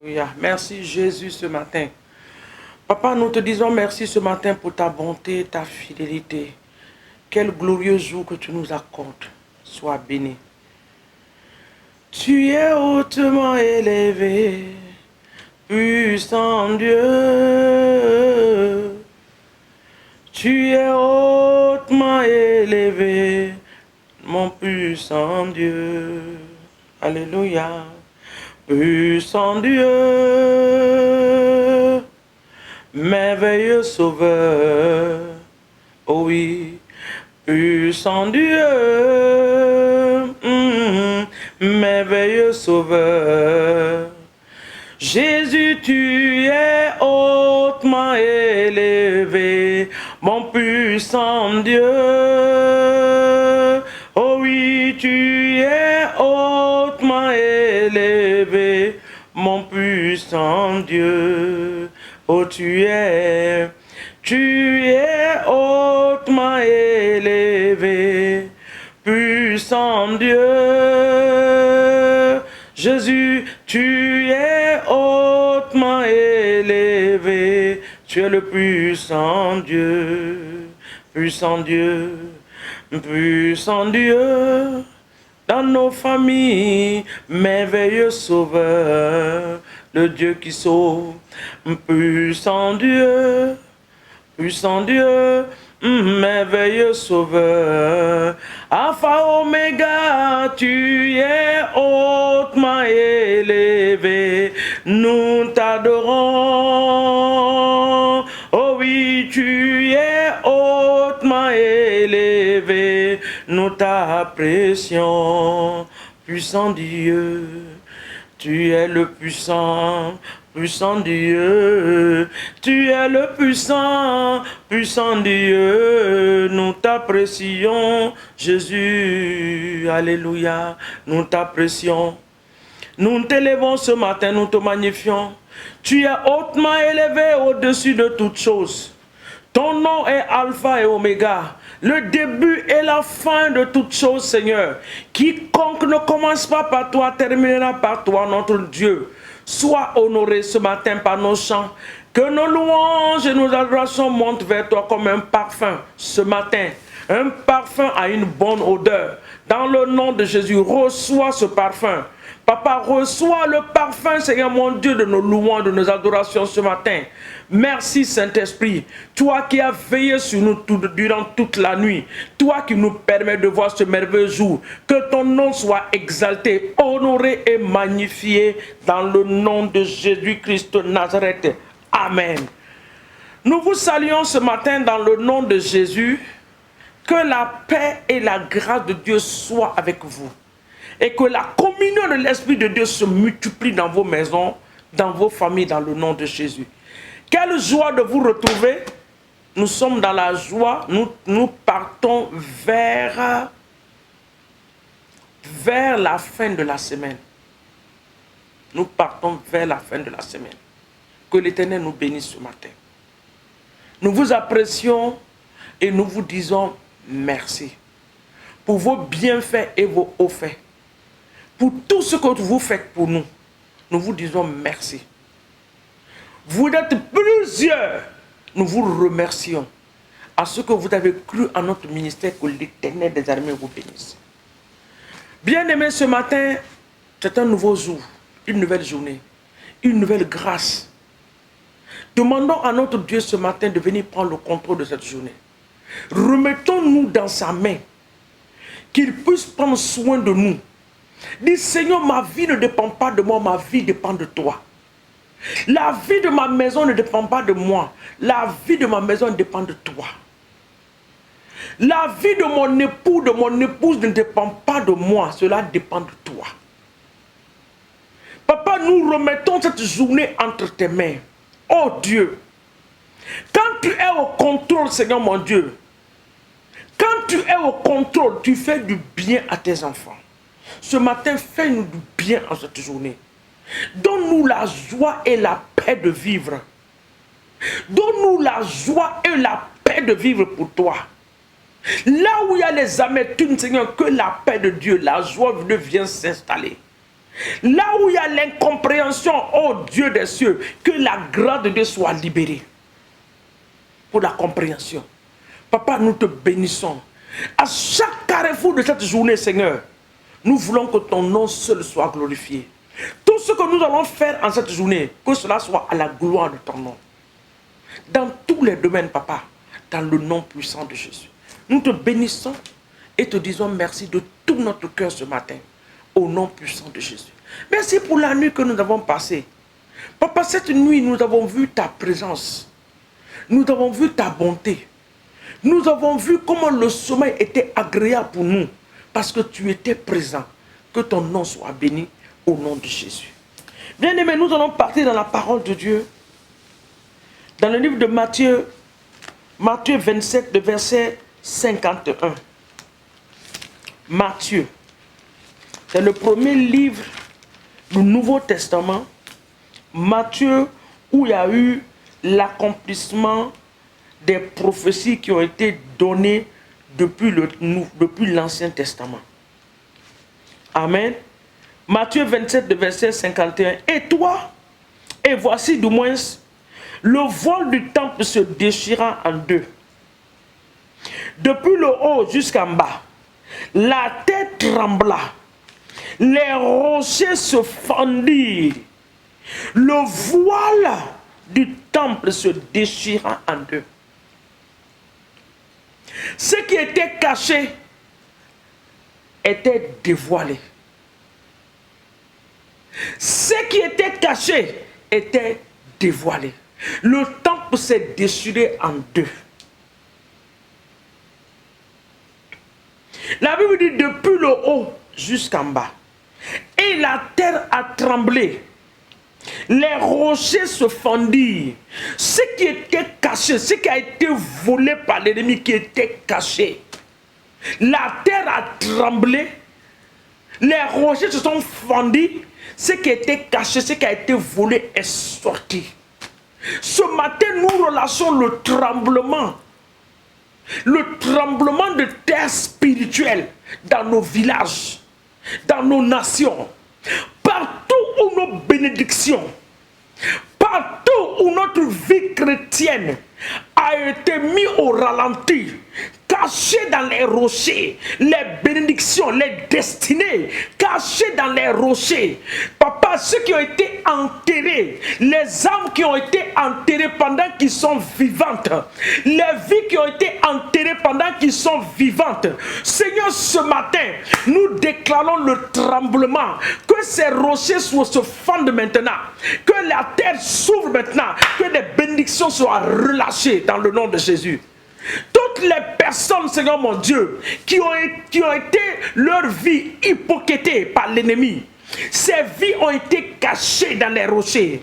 Alléluia. Merci Jésus ce matin. Papa, nous te disons merci ce matin pour ta bonté, ta fidélité. Quel glorieux jour que tu nous accordes. Sois béni. Tu es hautement élevé, puissant Dieu. Tu es hautement élevé, mon puissant Dieu. Alléluia. Puissant Dieu, merveilleux sauveur, oh oui, puissant Dieu, merveilleux sauveur. Jésus, tu es hautement élevé, mon puissant Dieu. Oh oui, tu es hautement élevé, mon puissant Dieu. Oh, tu es hautement élevé, puissant Dieu. Jésus, tu es hautement élevé, tu es le puissant Dieu, puissant Dieu, puissant Dieu. Dans nos familles, merveilleux sauveur, le Dieu qui sauve, puissant Dieu, merveilleux sauveur, Alpha Oméga, tu es hautement élevé, nous t'adorons, oh oui, tu es hautement élevé, nous t'apprécions, puissant Dieu, tu es le puissant, puissant Dieu, tu es le puissant, puissant Dieu, nous t'apprécions, Jésus, alléluia, nous t'apprécions, nous t'élevons ce matin, nous te magnifions, tu es hautement élevé au-dessus de toutes choses, ton nom est Alpha et Oméga, le début et la fin de toutes choses, Seigneur. Quiconque ne commence pas par toi, terminera par toi, notre Dieu. Sois honoré ce matin par nos chants. Que nos louanges et nos adorations montent vers toi comme un parfum ce matin. Un parfum à une bonne odeur. Dans le nom de Jésus, reçois ce parfum. Papa, reçois le parfum, Seigneur mon Dieu, de nos louanges, de nos adorations ce matin. Merci Saint-Esprit, toi qui as veillé sur nous durant toute la nuit, toi qui nous permets de voir ce merveilleux jour, que ton nom soit exalté, honoré et magnifié dans le nom de Jésus-Christ de Nazareth. Amen. Nous vous saluons ce matin dans le nom de Jésus, que la paix et la grâce de Dieu soient avec vous. Et que la communion de l'Esprit de Dieu se multiplie dans vos maisons, dans vos familles, dans le nom de Jésus. Quelle joie de vous retrouver. Nous sommes dans la joie. Nous partons vers la fin de la semaine. Nous partons vers la fin de la semaine. Que l'Éternel nous bénisse ce matin. Nous vous apprécions et nous vous disons merci pour vos bienfaits et vos hauts faits. Pour tout ce que vous faites pour nous, nous vous disons merci. Vous êtes plusieurs, nous vous remercions. À ce que vous avez cru en notre ministère, que l'Éternel des armées vous bénisse. Bien-aimés, ce matin, c'est un nouveau jour, une nouvelle journée, une nouvelle grâce. Demandons à notre Dieu ce matin de venir prendre le contrôle de cette journée. Remettons-nous dans sa main, qu'il puisse prendre soin de nous. Dis, Seigneur, ma vie ne dépend pas de moi, ma vie dépend de toi. La vie de ma maison ne dépend pas de moi. La vie de ma maison dépend de toi. La vie de mon époux, de mon épouse ne dépend pas de moi. Cela dépend de toi. Papa, nous remettons cette journée entre tes mains. Oh Dieu, quand tu es au contrôle, Seigneur mon Dieu, quand tu es au contrôle, tu fais du bien à tes enfants. Ce matin, fais-nous du bien en cette journée. Donne-nous la joie et la paix de vivre. Donne-nous la joie et la paix de vivre pour toi. Là où il y a les amertumes, Seigneur, que la paix de Dieu, la joie de Dieu vient s'installer. Là où il y a l'incompréhension, oh Dieu des cieux, que la grâce de Dieu soit libérée pour la compréhension. Papa, nous te bénissons. À chaque carrefour de cette journée, Seigneur, nous voulons que ton nom seul soit glorifié. Tout ce que nous allons faire en cette journée, que cela soit à la gloire de ton nom. Dans tous les domaines, Papa, dans le nom puissant de Jésus. Nous te bénissons et te disons merci de tout notre cœur ce matin, au nom puissant de Jésus. Merci pour la nuit que nous avons passée. Papa, cette nuit, nous avons vu ta présence. Nous avons vu ta bonté. Nous avons vu comment le sommeil était agréable pour nous, parce que tu étais présent. Que ton nom soit béni au nom de Jésus. Bien-aimés, nous allons partir dans la parole de Dieu. Dans le livre de Matthieu 27, de verset 51. Matthieu, c'est le premier livre du Nouveau Testament. Matthieu, où il y a eu l'accomplissement des prophéties qui ont été données depuis l'Ancien Testament. Amen. Matthieu 27, de verset 51. Et toi, et voici du moins, le voile du temple se déchira en deux. Depuis le haut jusqu'en bas, la terre trembla, les rochers se fendirent, le voile du temple se déchira en deux. Ce qui était caché était dévoilé. Ce qui était caché était dévoilé. Le temple s'est déchiré en deux. La Bible dit depuis le haut jusqu'en bas. Et la terre a tremblé. Les rochers se fendirent. Ce qui était caché, ce qui a été volé par l'ennemi qui était caché. La terre a tremblé. Les rochers se sont fendus. Ce qui était caché, ce qui a été volé est sorti. Ce matin, nous relâchons le tremblement. Le tremblement de terre spirituelle dans nos villages, dans nos nations. Partout où nos bénédictions, partout où notre vie chrétienne a été mise au ralenti, cachées dans les rochers, les bénédictions, les destinées, cachées dans les rochers. Papa, ceux qui ont été enterrés, les âmes qui ont été enterrées pendant qu'ils sont vivantes, les vies qui ont été enterrées pendant qu'ils sont vivantes. Seigneur, ce matin, nous déclarons le tremblement, que ces rochers se fendent maintenant, que la terre s'ouvre maintenant, que les bénédictions soient relâchées dans le nom de Jésus. Toutes les personnes, Seigneur mon Dieu, qui ont été leur vie hypothéquée par l'ennemi, ces vies ont été cachées dans les rochers.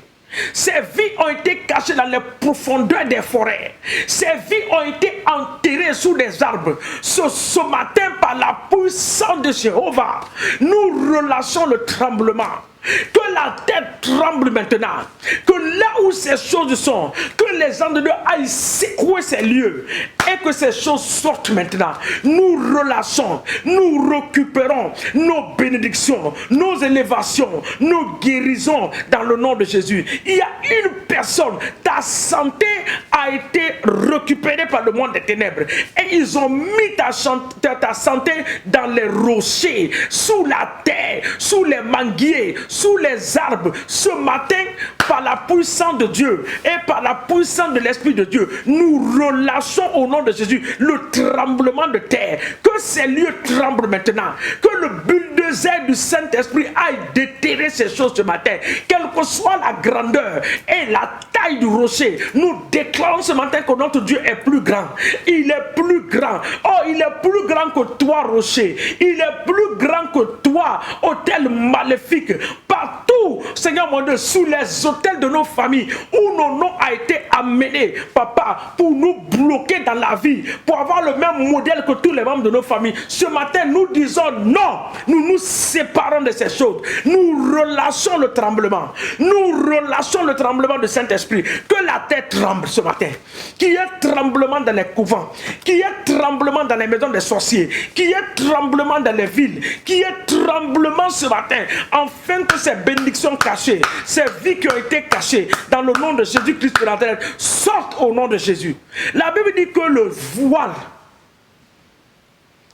Ces vies ont été cachées dans les profondeurs des forêts. Ces vies ont été enterrées sous des arbres. Ce matin, par la puissance de Jéhovah, nous relâchons le tremblement. Que la terre tremble maintenant. Que là où ces choses sont, que les anges de Dieu aillent secouer ces lieux. Et que ces choses sortent maintenant. Nous relâchons, nous récupérons nos bénédictions, nos élévations, nos guérisons dans le nom de Jésus. Il y a une personne, ta santé a été récupérée par le monde des ténèbres. Et ils ont mis ta santé dans les rochers, sous la terre, sous les manguiers, sous les arbres. Ce matin, par la puissance de Dieu et par la puissance de l'Esprit de Dieu, nous relâchons au nom de Jésus le tremblement de terre. Que ces lieux tremblent maintenant. Que le bulldozer du Saint-Esprit aille déterrer ces choses ce matin. Quelle que soit la grandeur et la taille du rocher, nous déclarons ce matin que notre Dieu est plus grand. Il est plus grand. Oh, il est plus grand que toi, rocher. Il est plus grand que toi, autel maléfique. partout, Seigneur mon Dieu, sous les autels de nos familles, où nos noms ont été amenés, Papa, pour nous bloquer dans la vie, pour avoir le même modèle que tous les membres de nos familles. Ce matin, nous disons non, nous nous séparons de ces choses. Nous relâchons le tremblement. Nous relâchons le tremblement du Saint-Esprit. Que la terre tremble ce matin. Qu'il y ait tremblement dans les couvents. Qu'il y ait tremblement dans les maisons des sorciers. Qu'il y ait tremblement dans les villes. Qu'il y ait tremblement ce matin. Afin que ces bénédictions cachées, ces vies qui ont été cachées, dans le nom de Jésus-Christ de Nazareth, sortent au nom de Jésus. La Bible dit que le voile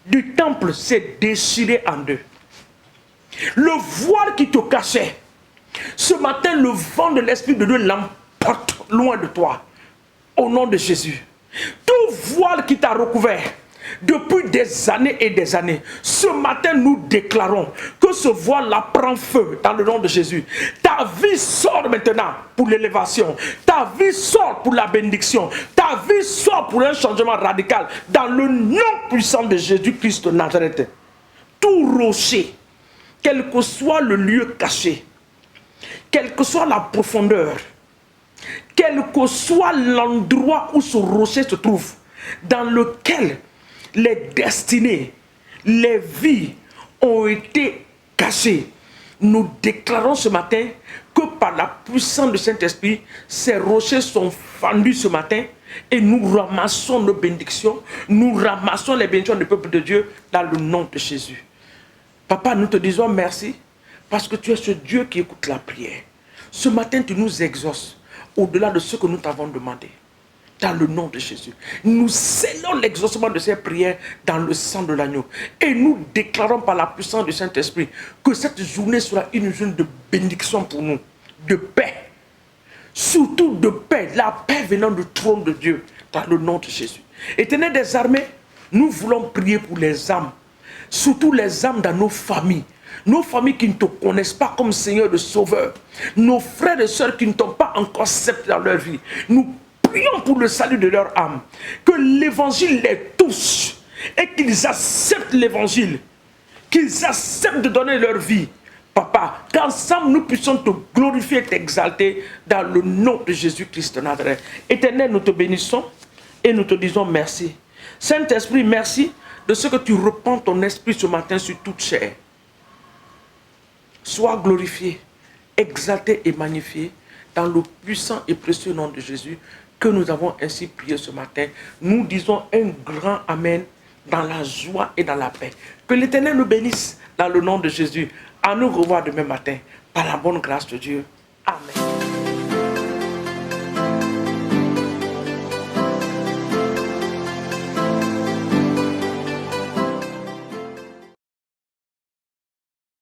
du temple s'est déchiré en deux. Le voile qui te cachait, ce matin, le vent de l'Esprit de Dieu l'emporte loin de toi. Au nom de Jésus. Tout voile qui t'a recouvert depuis des années et des années, ce matin, nous déclarons que ce voile-là prend feu dans le nom de Jésus. Ta vie sort maintenant pour l'élévation. Ta vie sort pour la bénédiction. Ta vie sort pour un changement radical dans le nom puissant de Jésus-Christ de Nazareth. Tout rocher, quel que soit le lieu caché, quelle que soit la profondeur, quel que soit l'endroit où ce rocher se trouve, dans lequel les destinées, les vies ont été cachées, nous déclarons ce matin que par la puissance du Saint-Esprit, ces rochers sont fendus ce matin et nous ramassons nos bénédictions, nous ramassons les bénédictions du peuple de Dieu dans le nom de Jésus. Papa, nous te disons merci parce que tu es ce Dieu qui écoute la prière. Ce matin, tu nous exauces au-delà de ce que nous t'avons demandé. Dans le nom de Jésus. Nous scellons l'exaucement de ces prières dans le sang de l'agneau. Et nous déclarons par la puissance du Saint-Esprit que cette journée sera une journée de bénédiction pour nous. De paix. Surtout de paix. La paix venant du trône de Dieu. Dans le nom de Jésus. Éternel des armées, nous voulons prier pour les âmes. Surtout les âmes dans nos familles. Nos familles qui ne te connaissent pas comme Seigneur de Sauveur. Nos frères et sœurs qui ne t'ont pas encore accepté dans leur vie. Nous prions pour le salut de leur âme. Que l'évangile les touche. Et qu'ils acceptent l'évangile. Qu'ils acceptent de donner leur vie. Papa, qu'ensemble nous puissions te glorifier et t'exalter dans le nom de Jésus-Christ de Nazareth. Éternel, nous te bénissons et nous te disons merci. Saint-Esprit, merci de ce que tu repends ton esprit ce matin sur toute chair. Sois glorifié, exalté et magnifié dans le puissant et précieux nom de Jésus que nous avons ainsi prié ce matin. Nous disons un grand Amen dans la joie et dans la paix. Que l'Éternel nous bénisse dans le nom de Jésus. À nous revoir demain matin par la bonne grâce de Dieu. Amen.